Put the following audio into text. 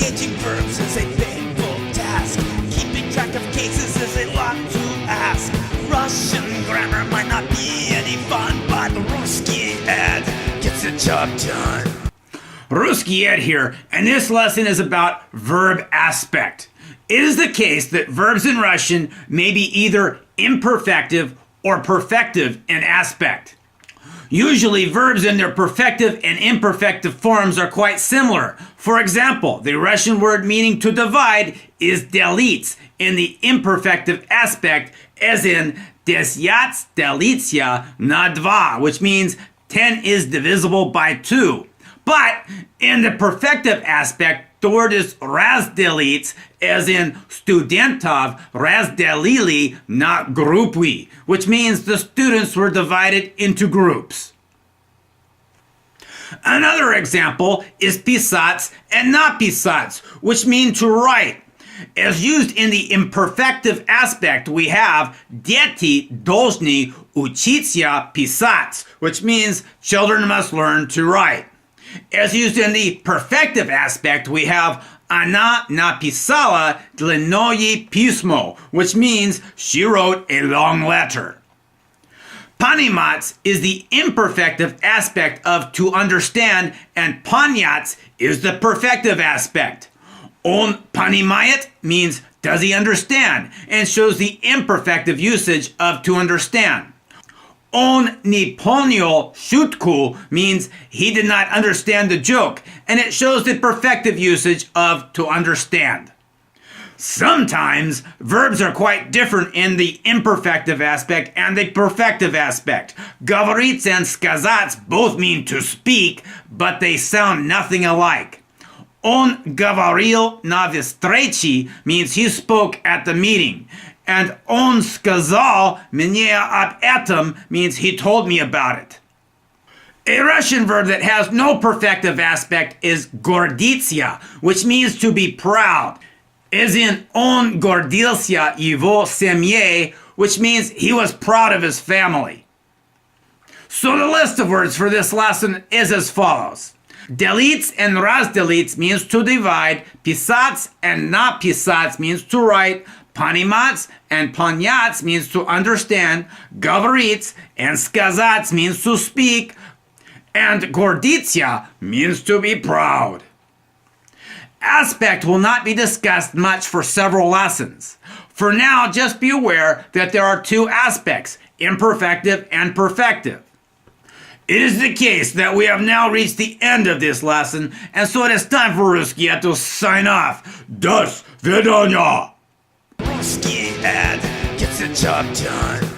Conjugating verbs is a painful task. Keeping track of cases is a lot to ask. Russian grammar might not be any fun, but Rusky Ed gets the job done. Rusky Ed here, and this lesson is about verb aspect. It is the case that verbs in Russian may be either imperfective or perfective in aspect. Usually, verbs in their perfective and imperfective forms are quite similar. For example, the Russian word meaning to divide is delits in the imperfective aspect, as in desyats delitsya na dva, which means 10 is divisible by 2. But in the perfective aspect, the word is razdelits, as in studentov razdelili na grupui, which means the students were divided into groups. Another example is pisats and napisats, which mean to write. As used in the imperfective aspect, we have deti должны учиться писать, which means children must learn to write. As used in the perfective aspect, we have она написала длинное письмо, which means she wrote a long letter. Panimats is the imperfective aspect of to understand, and panyats is the perfective aspect. On panimayat means does he understand, and shows the imperfective usage of to understand. On niponyo shutku means he did not understand the joke, and it shows the perfective usage of to understand. Sometimes verbs are quite different in the imperfective aspect and the perfective aspect. Говорить and сказать both mean to speak, but they sound nothing alike. Он говорил на встрече means he spoke at the meeting. And он сказал мне об этом means he told me about it. A Russian verb that has no perfective aspect is гордиться, which means to be proud. As in, он гордился его семьей, which means he was proud of his family. So the list of words for this lesson is as follows. Delits and razdelits means to divide. Pisats and napisats means to write. Panimats and panyats means to understand. Говорить and сказать means to speak. And гордиться means to be proud. Aspect will not be discussed much for several lessons. For now, just be aware that there are two aspects, imperfective and perfective. It is the case that we have now reached the end of this lesson, and so it is time for Rusky Ed to sign off. До свидания! Rusky Ed gets the job done.